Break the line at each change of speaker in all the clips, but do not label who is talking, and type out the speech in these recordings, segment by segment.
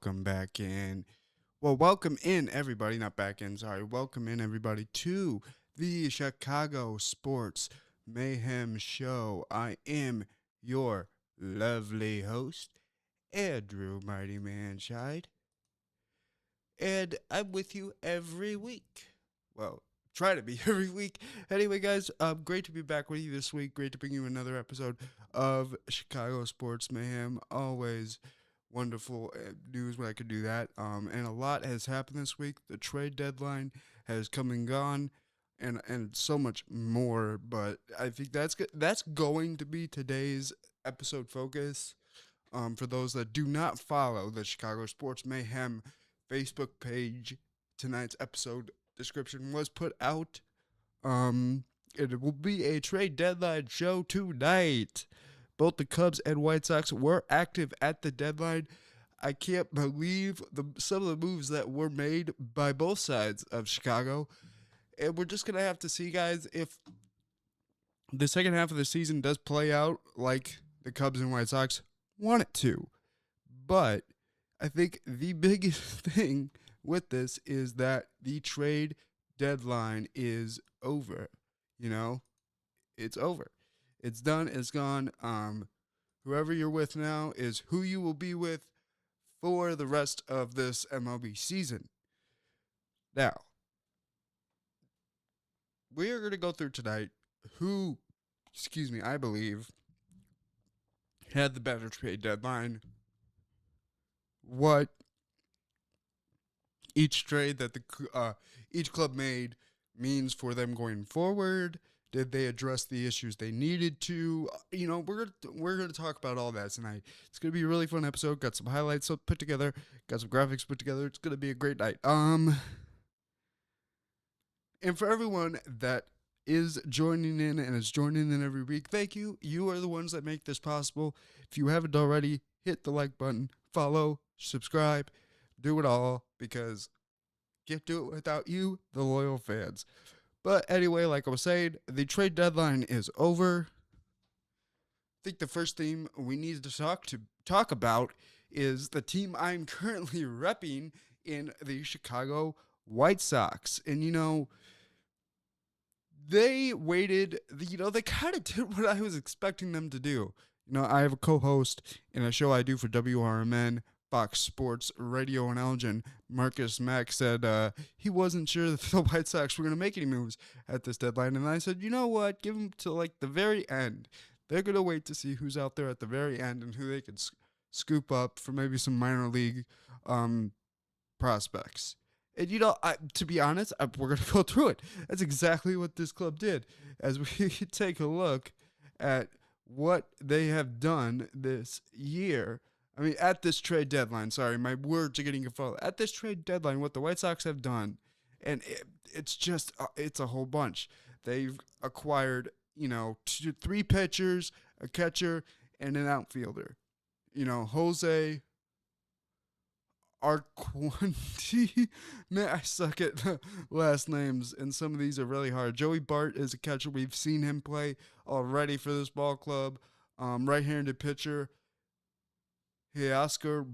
welcome back in. Well, welcome in, everybody. Not back in, sorry. Welcome in, everybody, to the Chicago Sports Mayhem Show. I am your lovely host, Andrew Mighty Man Scheid, and I'm with you every week. Well, try to be every week. Anyway, guys, great to be back with you this week. Great to bring you another episode of Chicago Sports Mayhem. Always wonderful news when I could do that. And a lot has happened this week. The trade deadline has come and gone, and so much more. But I think that's going to be today's episode focus. For those that do not follow the Chicago Sports Mayhem Facebook page, tonight's episode description was put out. It will be a trade deadline show tonight. Both the Cubs and White Sox were active at the deadline. I can't believe some of the moves that were made by both sides of Chicago. And we're just going to have to see, guys, if the second half of the season does play out like the Cubs and White Sox want it to. But I think the biggest thing with this is that the trade deadline is over. You know, it's over. It's done. It's gone. Whoever you're with now is who you will be with for the rest of this MLB season. Now, we are going to go through tonight who, I believe, had the better trade deadline, what each trade that each club made means for them going forward. Did they address the issues they needed to? You know, we're gonna talk about all that tonight. It's gonna be a really fun episode. Got some highlights put together. Got some graphics put together. It's gonna be a great night. And for everyone that is joining in and is joining in every week, thank you. You are the ones that make this possible. If you haven't already, hit the like button, follow, subscribe, do it all, because can't do it without you, the loyal fans. But anyway, like I was saying, the trade deadline is over. I think the first thing we need to talk about is the team I'm currently repping in the Chicago White Sox. And, you know, they waited, they kind of did what I was expecting them to do. You know, I have a co-host in a show I do for WRMN, Fox Sports Radio in Elgin. Marcus Mack said he wasn't sure that the White Sox were going to make any moves at this deadline. And I said, you know what? Give them to like the very end. They're going to wait to see who's out there at the very end and who they could scoop up for maybe some minor league prospects. And, you know, to be honest, we're going to go through it. That's exactly what this club did. As we take a look at what they have done this year. I mean, at this trade deadline, sorry, my words are getting confused. At this trade deadline, what the White Sox have done, and it's just, it's a whole bunch. They've acquired, you know, 3 pitchers, a catcher, and an outfielder. You know, Jose Arquanti. Man, I suck at last names, and some of these are really hard. Joey Bart is a catcher. We've seen him play already for this ball club. Right-handed pitcher, Oscar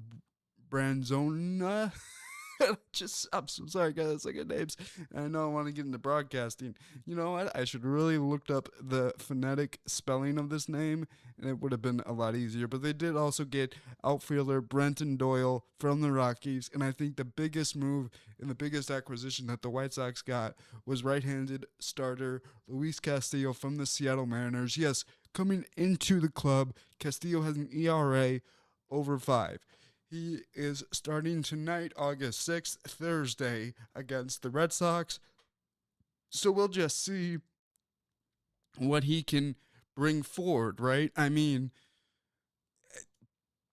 Branzona. I'm so sorry, guys. That's like names. I know I want to get into broadcasting. You know what? I should really looked up the phonetic spelling of this name, and it would have been a lot easier. But they did also get outfielder Brenton Doyle from the Rockies, and I think the biggest move and the biggest acquisition that the White Sox got was right-handed starter Luis Castillo from the Seattle Mariners. Yes, coming into the club, Castillo has an ERA over 5. He is starting tonight, August 6th, Thursday, against the Red Sox. So we'll just see what he can bring forward, right? I mean,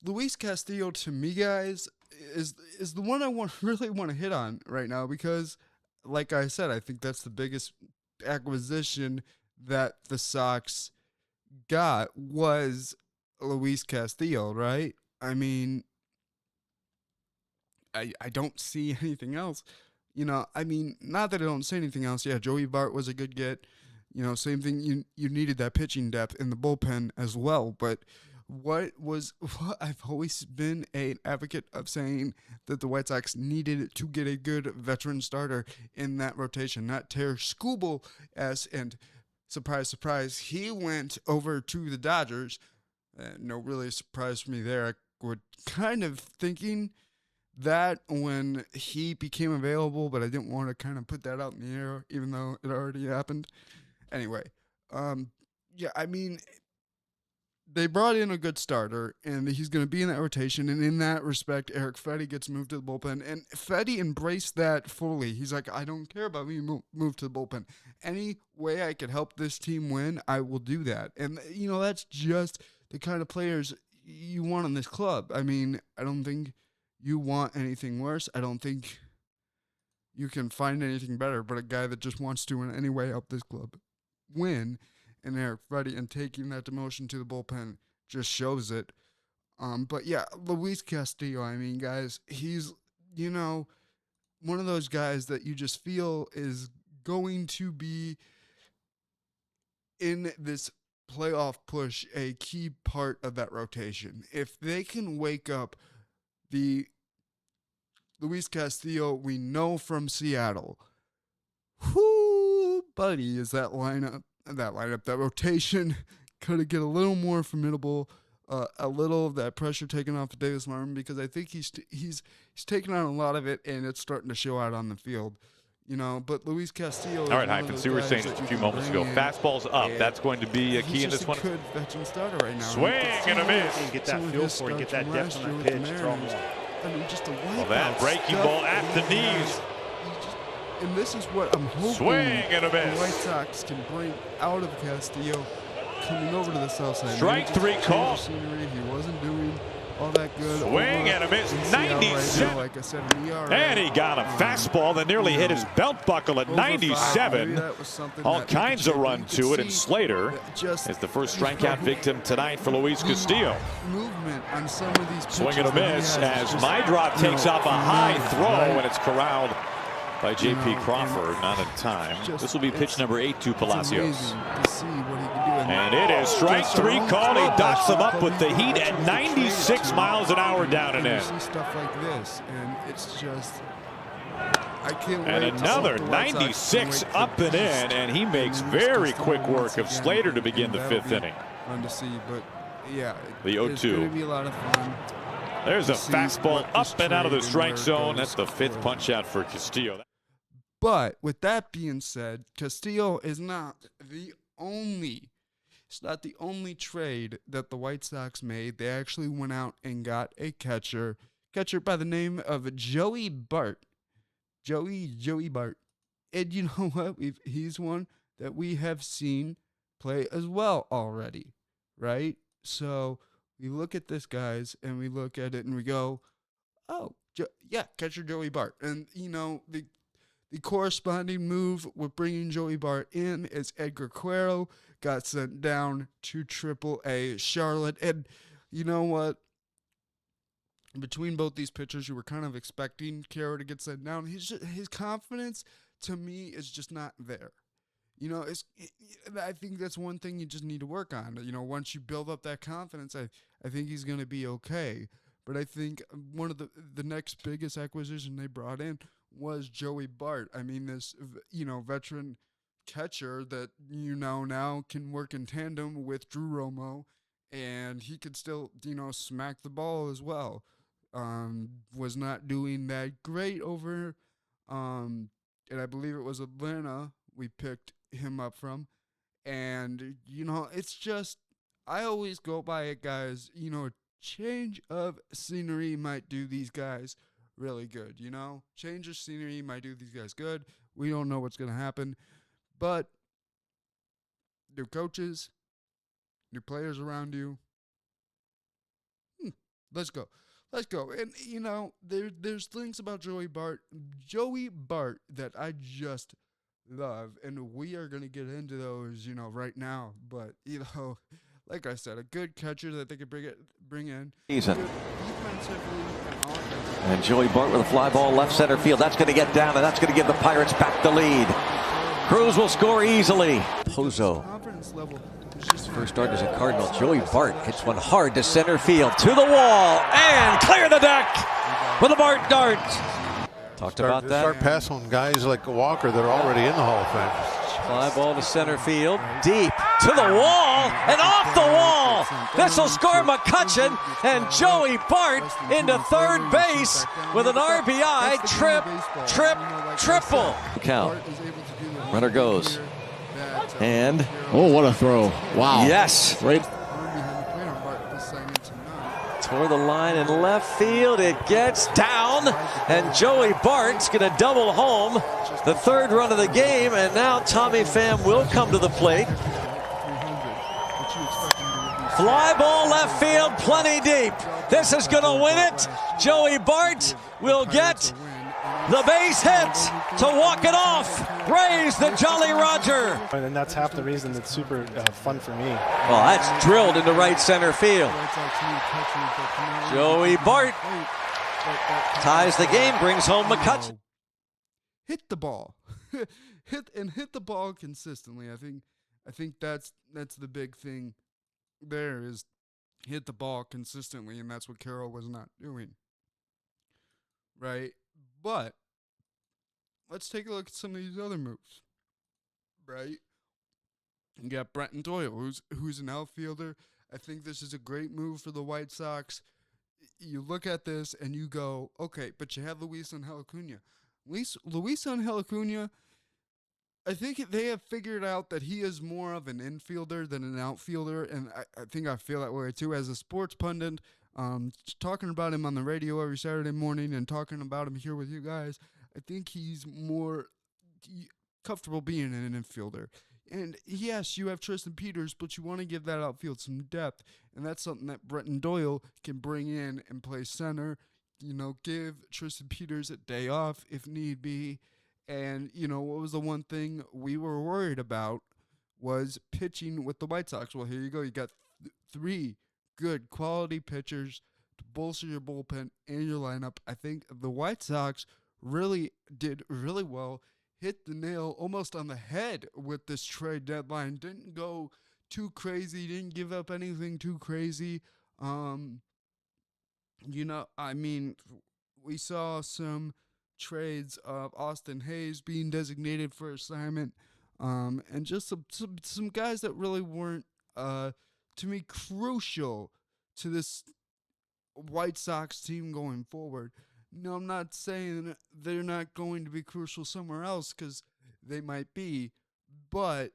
Luis Castillo, to me, guys, is the one I really want to hit on right now because, like I said, I think that's the biggest acquisition that the Sox got was Luis Castillo, right? I mean, I don't see anything else. You know, I mean, not that I don't see anything else. Yeah, Joey Bart was a good get. You know, same thing. You needed that pitching depth in the bullpen as well. But what I've always been an advocate of saying that the White Sox needed to get a good veteran starter in that rotation, not tear Skubal and surprise, surprise, he went over to the Dodgers. No really surprise for me there. I was kind of thinking that when he became available, but I didn't want to kind of put that out in the air, even though it already happened. Anyway, yeah, I mean, they brought in a good starter, and he's going to be in that rotation. And in that respect, Eric Fedde gets moved to the bullpen. And Fedde embraced that fully. He's like, I don't care about being moved to the bullpen. Any way I could help this team win, I will do that. And, you know, that's just the kind of players you want in this club. I mean, I don't think you want anything worse. I don't think you can find anything better, but a guy that just wants to in any way help this club win. And Eric Fedde, and taking that demotion to the bullpen just shows it. But yeah, Luis Castillo, I mean, guys, he's, you know, one of those guys that you just feel is going to be in this playoff push, a key part of that rotation. If they can wake up the Luis Castillo we know from Seattle, whoo, buddy, is that rotation could get a little more formidable, a little of that pressure taken off of Davis Martin, because I think he's taken on a lot of it, and it's starting to show out on the field. You know, but Luis Castillo.
All right, Hyphens, we were saying just a few moments ago, fastball's up. That's going to be a key in this one.
He's just a good veteran starter right now.
Swing and a miss.
And get that feel for it, get that depth on that pitch. Throw more.
I mean, just a
well, that breaking ball at the knees.
And this is what I'm hoping
swing and a miss.
The White Sox can bring out of Castillo coming over to the south side.
Strike three call.
Scenery. He wasn't doing all that good.
Swing and a miss. 97.
Right, like I said,
and he got a fastball that nearly hit his belt buckle at 97. All kinds of run to it, and Slater is the first strikeout victim tonight for Luis Castillo.
Movement on some of these pitches.
Swing and a miss as Mydrop takes off a high throw, and it's corralled by J.P. Crawford, not in time. This will be pitch number 8 to Palacios. And it is strike three call. He docks him up with the heat at 96 miles an hour down and in.
Stuff like this, and it's just, I can't wait.
And another 96 up and in, and he makes very quick work of Slater to begin the 5th inning.
Fun to see, but yeah,
the 0-2.
It's going to be a lot of fun.
There's a fastball up and out of the strike zone. That's the 5th punch out for Castillo.
But with that being said, Castillo is not the only trade that the White Sox made. They actually went out and got a catcher by the name of Joey Bart. Joey Bart. And you know what? He's one that we have seen play as well already, right? So we look at this, guys, and we look at it and we go, oh, yeah, catcher Joey Bart. And, you know, the corresponding move with bringing Joey Bart in is Edgar Quero got sent down to AAA Charlotte. And you know what? Between both these pitchers, you were kind of expecting Quero to get sent down. His confidence, to me, is just not there. You know, I think that's one thing you just need to work on. You know, once you build up that confidence, I think he's going to be okay. But I think one of the next biggest acquisition they brought in was Joey Bart. I mean, this, you know, veteran catcher that, you know, now can work in tandem with Drew Romo, and he could still, you know, smack the ball as well. Was not doing that great over, and I believe it was Atlanta we picked him up from. And, you know, it's just, I always go by it, guys, you know, change of scenery might do these guys really good, you know? Change of scenery might do these guys good. We don't know what's going to happen. But new coaches, new players around you. Let's go. And, you know, there's things about Joey Bart that I just love. And we are going to get into those, you know, right now. But, you know, like I said, a good catcher that they could bring in.
And Joey Bart with a fly ball left center field. That's going to get down, and that's going to give the Pirates back the lead. Cruz will score easily. Pozo
confidence level is just
First start as a Cardinal. Joey Bart hits one hard to center field, to the wall, and clear the deck with a Bart dart. Talked about that.
Start passing guys like Walker that are already in the Hall of Fame.
Fly ball to center field, deep to the wall and off the wall. This will score McCutchen, and Joey Bart into third base with an RBI triple. Cal, runner goes, and
oh, what a throw! Wow.
Yes,
Right.
toward the line in left field. It gets down, and Joey Bart's going to double home, the third run of the game, and now Tommy Pham will come to the plate. Fly ball left field, plenty deep. This is going to win it. Joey Bart will get the base hit to walk it off. Raise the Jolly Roger.
And that's half the reason it's super fun for me.
Well, that's drilled into right center field. Joey Bart ties the game, brings home McCutchen.
Hit the ball. hit the ball consistently. I think that's the big thing there, is hit the ball consistently, and that's what Carroll was not doing. Right? But let's take a look at some of these other moves. Right? You got Brenton Doyle, who's an outfielder. I think this is a great move for the White Sox. You look at this and you go, okay, but you have Luisangel Acuna. Luisangel Acuna, I think they have figured out that he is more of an infielder than an outfielder, and I think I feel that way too as a sports pundit. Talking about him on the radio every Saturday morning and talking about him here with you guys, I think he's more comfortable being an infielder. And yes, you have Tristan Peters, but you want to give that outfield some depth, and that's something that Brenton Doyle can bring in and play center. You know, give Tristan Peters a day off if need be. And, you know, what was the one thing we were worried about was pitching with the White Sox. Well, here you go. You got three good quality pitchers to bolster your bullpen and your lineup. I think the White Sox really did really well, hit the nail almost on the head with this trade deadline. Didn't go too crazy, didn't give up anything too crazy. You know, I mean, we saw some trades of Austin Hayes being designated for assignment, and just some guys that really weren't, to me, crucial to this White Sox team going forward. No, I'm not saying they're not going to be crucial somewhere else, because they might be, but,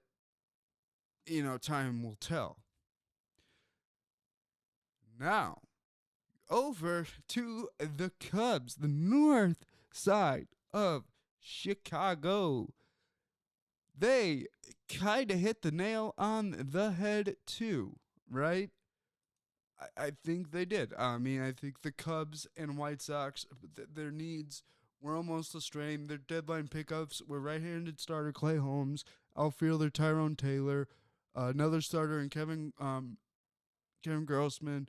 you know, time will tell. Now, over to the Cubs, the north side of Chicago. They kind of hit the nail on the head too, right? I think they did. I mean, I think the Cubs and White Sox, their needs were almost the same. Their deadline pickups were right-handed starter Clay Holmes, outfielder Tyrone Taylor, another starter in Kevin Grossman,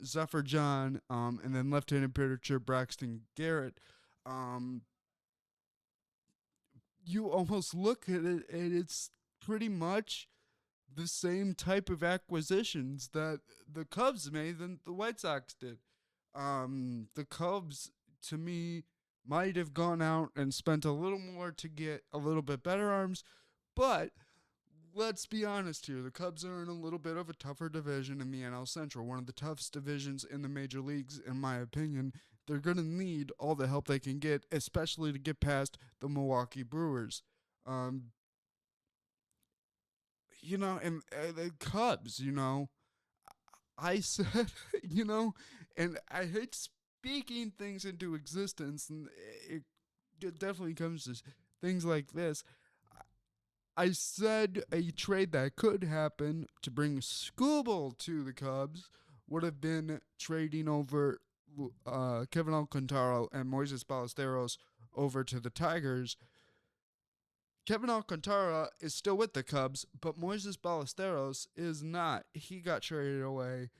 Zephyr John, and then left-handed pitcher Braxton Garrett. You almost look at it, and it's pretty much the same type of acquisitions that the Cubs made than the White Sox did. The Cubs, to me, might have gone out and spent a little more to get a little bit better arms, but let's be honest here. The Cubs are in a little bit of a tougher division in the NL Central, one of the toughest divisions in the major leagues, in my opinion. They're going to need all the help they can get, especially to get past the Milwaukee Brewers. You know, and the Cubs, you know, I said, you know, and I hate speaking things into existence, and it definitely comes to things like this. I said a trade that could happen to bring Skubal to the Cubs would have been trading over Kevin Alcantara and Moises Ballesteros over to the Tigers. Kevin Alcantara is still with the Cubs, but Moises Ballesteros is not. He got traded away.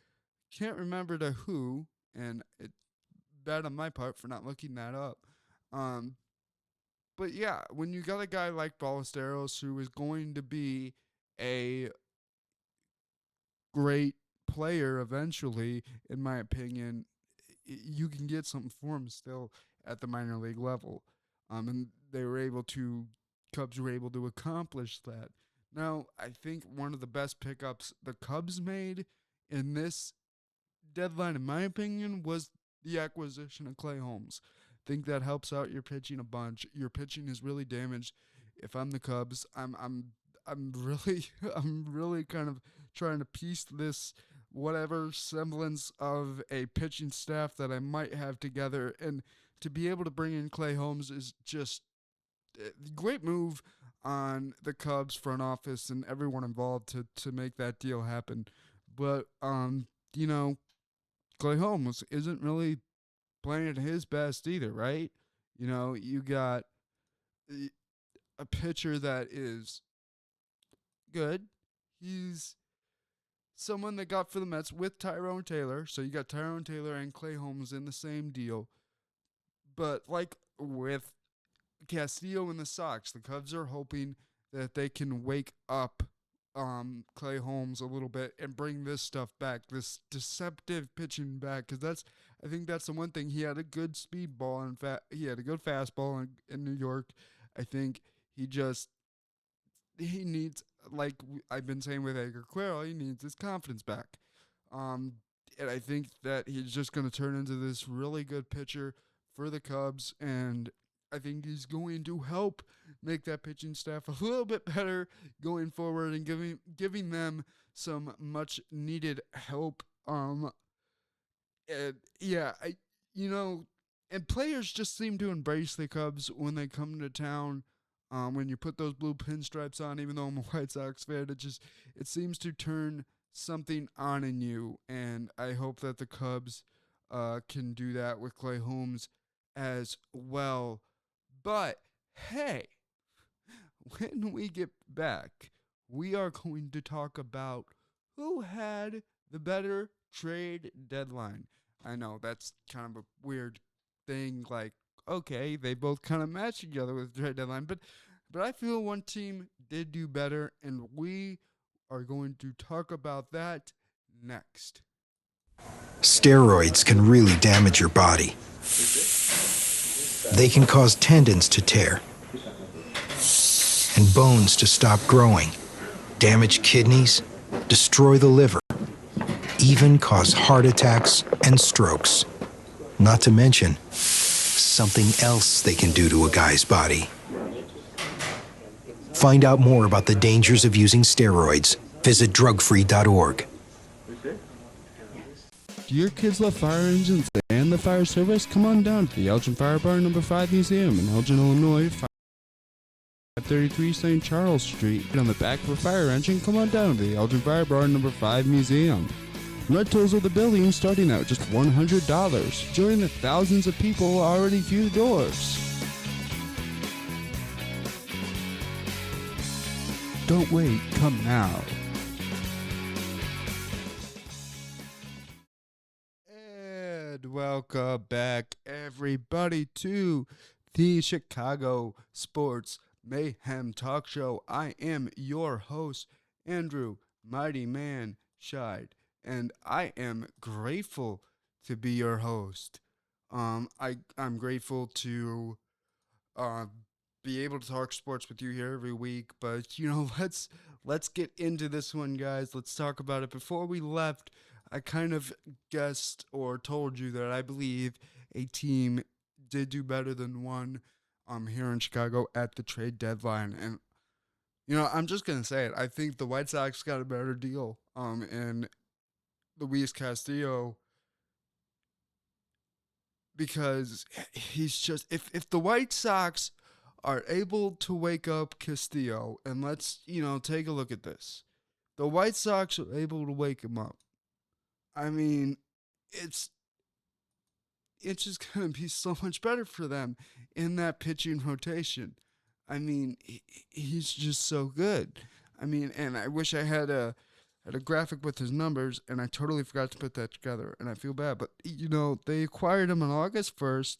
Can't remember to who, and it's bad on my part for not looking that up. But yeah, when you got a guy like Ballesteros who is going to be a great player eventually, in my opinion, you can get something for him still at the minor league level. And Cubs were able to accomplish that. Now, I think one of the best pickups the Cubs made in this deadline, in my opinion, was the acquisition of Clay Holmes. I think that helps out your pitching a bunch. Your pitching is really damaged. If I'm the Cubs, I'm really I'm really kind of trying to piece this whatever semblance of a pitching staff that I might have together, and to be able to bring in Clay Holmes is just a great move on the Cubs front office and everyone involved to make that deal happen. But you know, Clay Holmes isn't really playing at his best either, right? You know, you got a pitcher that is good. He's someone that got for the Mets with Tyrone Taylor. So you got Tyrone Taylor and Clay Holmes in the same deal. But like with Castillo and the Sox, the Cubs are hoping that they can wake up Clay Holmes a little bit and bring this stuff back, this deceptive pitching back, because I think that's the one thing. He had a good speed ball and he had a good fastball in New York. I think he needs, like I've been saying with Edgar Quero, he needs his confidence back. And I think that he's just going to turn into this really good pitcher for the Cubs, and I think he's going to help make that pitching staff a little bit better going forward and giving them some much needed help. And players just seem to embrace the Cubs when they come to town. When you put those blue pinstripes on, even though I'm a White Sox fan, it seems to turn something on in you, and I hope that the Cubs can do that with Clay Holmes as well. But hey, when we get back, we are going to talk about who had the better trade deadline. I know that's kind of a weird thing, like, okay, they both kind of match each other with the trade deadline, but I feel one team did do better, and we are going to talk about that next.
Steroids can really damage your body. They can cause tendons to tear and bones to stop growing, damage kidneys, destroy the liver, even cause heart attacks and strokes. Not to mention something else they can do to a guy's body. Find out more about the dangers of using steroids. Visit drugfree.org.
Do your kids love fire engines and the fire service? Come on down to the Elgin Fire Bar No. 5 Museum in Elgin, Illinois, 533 St. Charles Street. And on the back of a fire engine, come on down to the Elgin Fire Bar No. 5 Museum. Rentals of the building starting out just $100. Join the thousands of people already through the doors. Don't wait, come now. And welcome back, everybody, to the Chicago Sports Mayhem Talk Show. I am your host, Andrew Mighty Man Scheid, and I am grateful to be your host. I'm grateful to be able to talk sports with you here every week, but let's get into this one, guys. Let's talk about it. Before we left, I kind of guessed or told you that I believe a team did do better than one here in Chicago at the trade deadline. And I'm just gonna say it. I think the White Sox got a better deal in Luis Castillo, because he's just, if the White Sox are able to wake up Castillo, and let's take a look at this. The White Sox are able to wake him up. I mean, it's just going to be so much better for them in that pitching rotation. I mean, he's just so good. I mean, and I wish I had a graphic with his numbers, and I totally forgot to put that together, and I feel bad. But, they acquired him on August 1st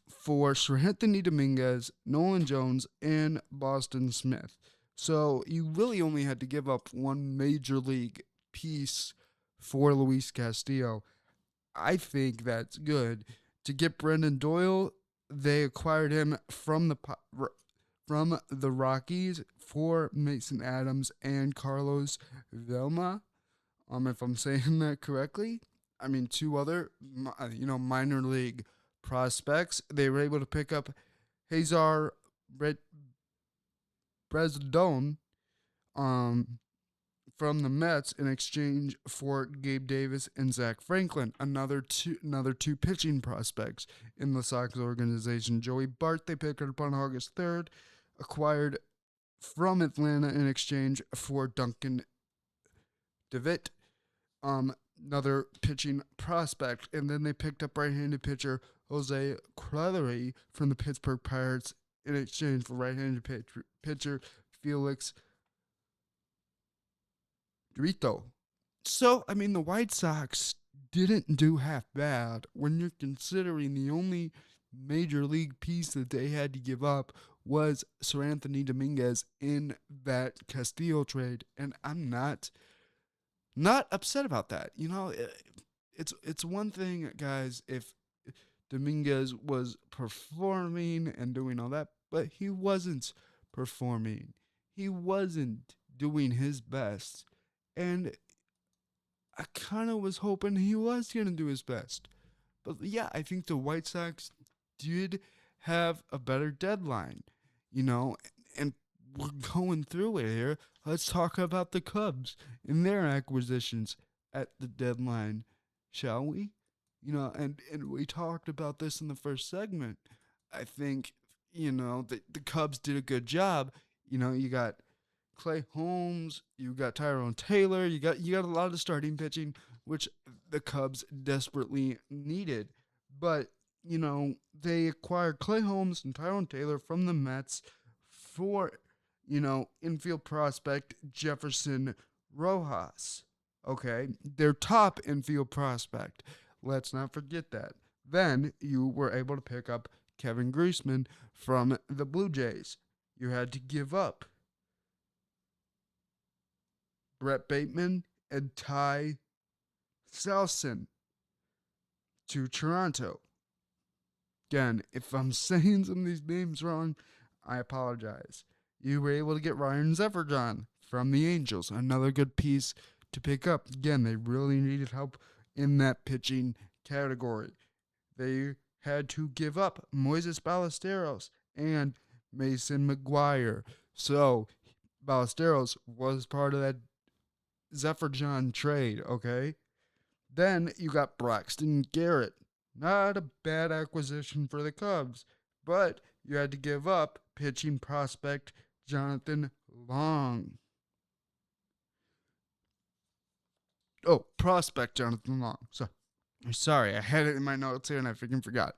for Sir Anthony Dominguez, Nolan Jones, and Boston Smith. So you really only had to give up one major league piece for Luis Castillo. I think that's good. To get Brendan Doyle, they acquired him from the Rockies for Mason Adams and Carlos Velma. If I'm saying that correctly, I mean two other minor league prospects. They were able to pick up Hazar Brezdone from the Mets in exchange for Gabe Davis and Zach Franklin, another two pitching prospects in the Sox organization. Joey Bart they picked up on August 3rd, acquired from Atlanta in exchange for Duncan DeWitt, another pitching prospect, and then they picked up right-handed pitcher Jose Cralery from the Pittsburgh Pirates in exchange for right-handed pitcher Felix Dorito. So, I mean, the White Sox didn't do half bad when you're considering the only major league piece that they had to give up was Sir Anthony Dominguez in that Castillo trade, and I'm not upset about that. It's one thing, guys, if Dominguez was performing and doing all that, but he wasn't performing. He wasn't doing his best. And I kind of was hoping he was going to do his best. But yeah, I think the White Sox did have a better deadline, and we're going through it here. Let's talk about the Cubs and their acquisitions at the deadline, shall we? And we talked about this in the first segment. I think, the Cubs did a good job. You got Clay Holmes, you got Tyrone Taylor, you got a lot of starting pitching, which the Cubs desperately needed. But, they acquired Clay Holmes and Tyrone Taylor from the Mets for, infield prospect Jefferson Rojas. Okay, their top infield prospect. Let's not forget that. Then you were able to pick up Kevin Greisman from the Blue Jays. You had to give up Brett Bateman and Ty Selson to Toronto. Again, if I'm saying some of these names wrong, I apologize. You were able to get Ryan Zefferjon from the Angels, another good piece to pick up. Again, they really needed help in that pitching category. They had to give up Moises Ballesteros and Mason McGuire. So Ballesteros was part of that Zefferjon trade, okay? Then you got Braxton Garrett. Not a bad acquisition for the Cubs, but you had to give up pitching prospect Jonathan Long. Oh, prospect Jonathan Long. Sorry, I had it in my notes here and I freaking forgot.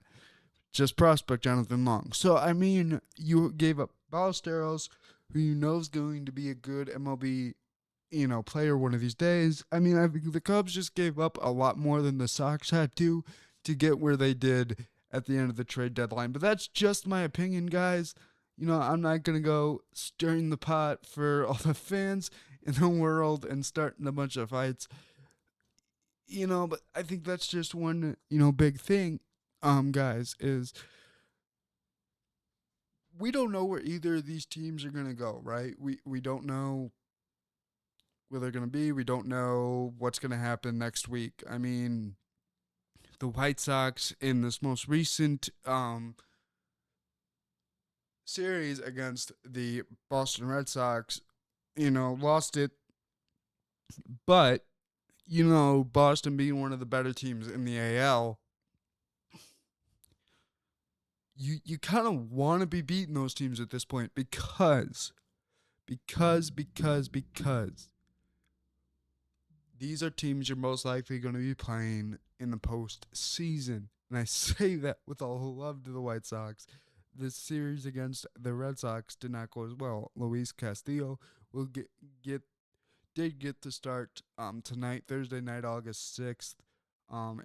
Just prospect Jonathan Long. So, I mean, you gave up Ballesteros, who you know is going to be a good MLB player one of these days. I mean, I think the Cubs just gave up a lot more than the Sox had to get where they did at the end of the trade deadline. But that's just my opinion, guys. I'm not going to go stirring the pot for all the fans in the world and starting a bunch of fights. But I think that's just one, big thing, guys, is we don't know where either of these teams are going to go, right? We don't know where they're going to be. We don't know what's going to happen next week. I mean, the White Sox in this most recent series against the Boston Red Sox, lost it. But, Boston being one of the better teams in the AL, you kind of want to be beating those teams at this point because these are teams you're most likely going to be playing in the postseason. And I say that with all love to the White Sox. This series against the Red Sox did not go as well. Luis Castillo will did get to start tonight, Thursday night, August 6th,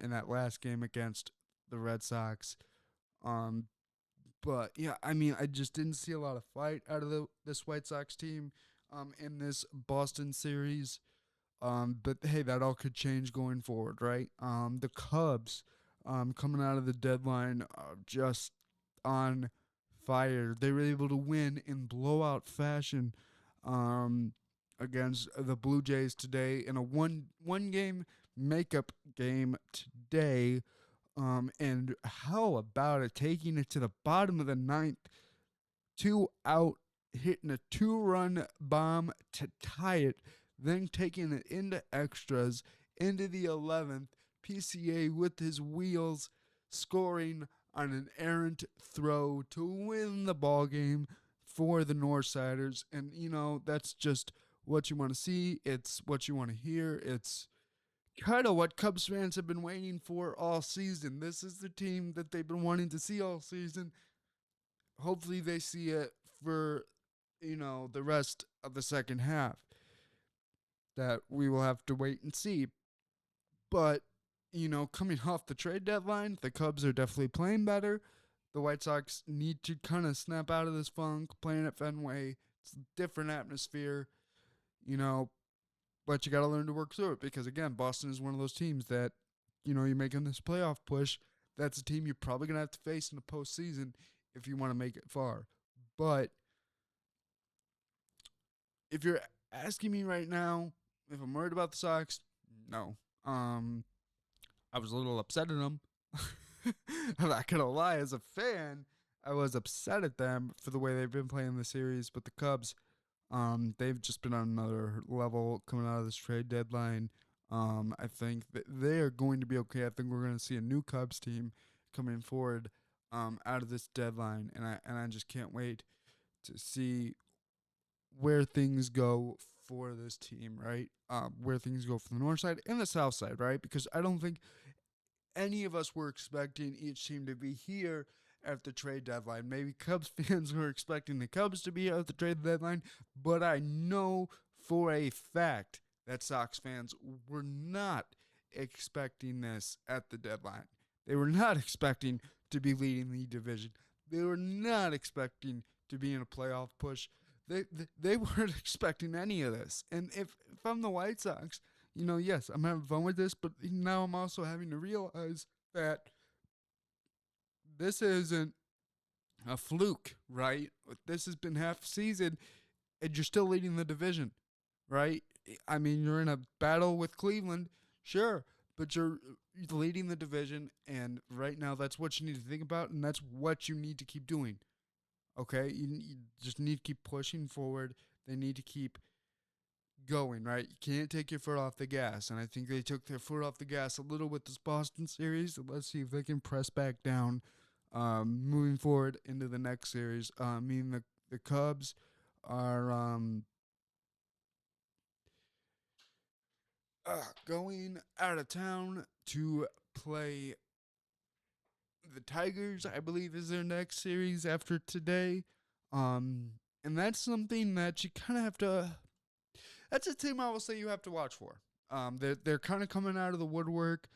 in that last game against the Red Sox. But yeah, I mean, I just didn't see a lot of fight out of this White Sox team in this Boston series. But hey, that all could change going forward, right? The Cubs coming out of the deadline just on fire. They were able to win in blowout fashion against the Blue Jays today in a one game makeup game today. And how about it, taking it to the bottom of the ninth, 2 out, hitting a 2-run bomb to tie it, then taking it into extras, into the 11th, PCA with his wheels, scoring on an errant throw to win the ball game for the Northsiders. And, you know, that's just what you want to see. It's what you want to hear. It's kind of what Cubs fans have been waiting for all season. This is the team that they've been wanting to see all season. Hopefully they see it for, you know, the rest of the second half. That we will have to wait and see. But, you know, coming off the trade deadline, the Cubs are definitely playing better. The White Sox need to kind of snap out of this funk, playing at Fenway. It's a different atmosphere, you know, but you got to learn to work through it because, again, Boston is one of those teams that, you know, you're making this playoff push. That's a team you're probably going to have to face in the postseason if you want to make it far. But if you're asking me right now if I'm worried about the Sox, no. I was a little upset at them. I'm not going to lie. As a fan, I was upset at them for the way they've been playing the series. But the Cubs, they've just been on another level coming out of this trade deadline. I think that they are going to be okay. I think we're going to see a new Cubs team coming forward out of this deadline. And I just can't wait to see where things go for this team, right? Where things go for the north side and the south side, right? Because I don't think any of us were expecting each team to be here at the trade deadline. Maybe Cubs fans were expecting the Cubs to be here at the trade deadline, but I know for a fact that Sox fans were not expecting this at the deadline. They were not expecting to be leading the division. They were not expecting to be in a playoff push. They weren't expecting any of this. And if I'm the White Sox, you know, yes, I'm having fun with this, but now I'm also having to realize that this isn't a fluke, right? This has been half a season, and you're still leading the division, right? I mean, you're in a battle with Cleveland, sure, but you're leading the division, and right now that's what you need to think about, and that's what you need to keep doing. Okay, you just need to keep pushing forward. They need to keep going, right? You can't take your foot off the gas, and I think they took their foot off the gas a little with this Boston series. So let's see if they can press back down moving forward into the next series. I mean, the Cubs are going out of town to play the Tigers, I believe, is their next series after today. And that's something that you kind of have to. That's a team I will say you have to watch for. They're kind of coming out of the woodwork.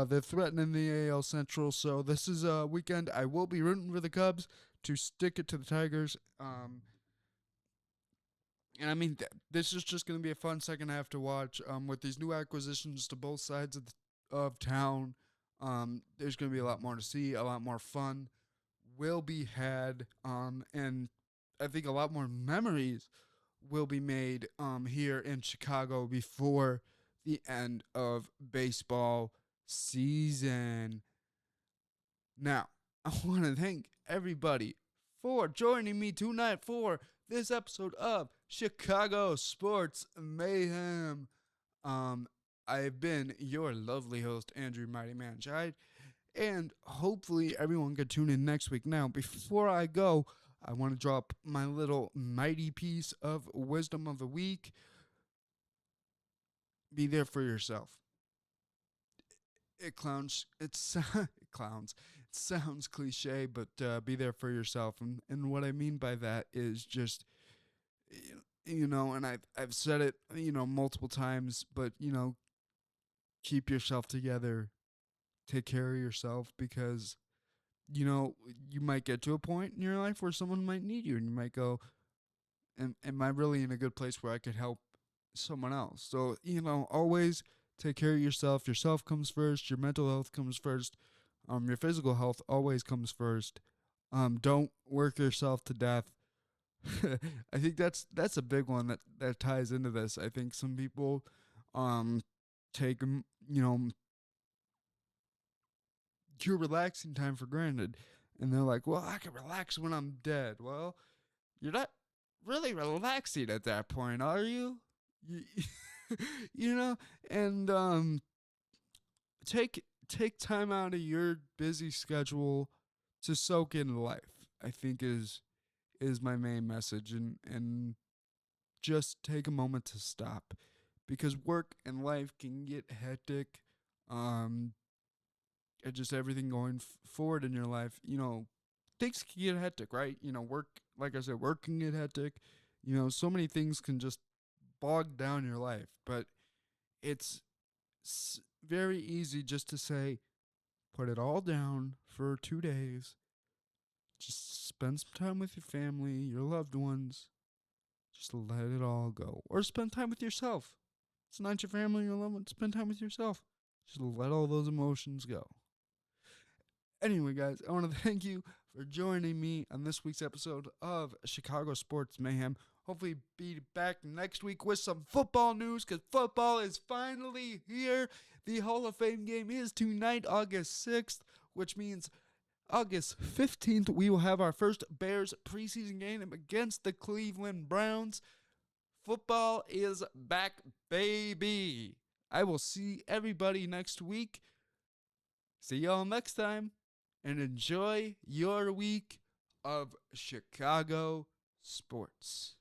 They're threatening the AL Central, so this is a weekend I will be rooting for the Cubs to stick it to the Tigers. And I mean, this is just going to be a fun second half to watch. With these new acquisitions to both sides of town, there's going to be a lot more to see, a lot more fun will be had, and I think a lot more memories will be made here in Chicago before the end of baseball season. Now, I want to thank everybody for joining me tonight for this episode of Chicago Sports Mayhem. I've been your lovely host, Andrew Mighty Man Scheid, and hopefully everyone can tune in next week. Now, before I go, I want to drop my little mighty piece of wisdom of the week. Be there for yourself. It sounds cliche, but be there for yourself. And what I mean by that is just, you know, and I've said it, you know, multiple times, but, you know, keep yourself together. Take care of yourself because you might get to a point in your life where someone might need you, and you might go, am I really in a good place where I could help someone else? So, always take care of yourself. Yourself comes first. Your mental health comes first. Your physical health always comes first. Don't work yourself to death. I think that's a big one that ties into this. I think some people take your relaxing time for granted, and they're like, well, I can relax when I'm dead. Well, you're not really relaxing at that point, are you? And take time out of your busy schedule to soak in life, I think is my main message, and just take a moment to stop, because work and life can get hectic. And just everything going forward in your life, things can get hectic, right? Work, like I said, work can get hectic. So many things can just bog down your life, but it's very easy just to say, put it all down for 2 days. Just spend some time with your family, your loved ones. Just let it all go. Or spend time with yourself. It's not your family, your loved ones. Spend time with yourself. Just let all those emotions go. Anyway, guys, I want to thank you for joining me on this week's episode of Chicago Sports Mayhem. Hopefully be back next week with some football news, because football is finally here. The Hall of Fame game is tonight, August 6th, which means August 15th, we will have our first Bears preseason game against the Cleveland Browns. Football is back, baby. I will see everybody next week. See y'all next time, and enjoy your week of Chicago sports.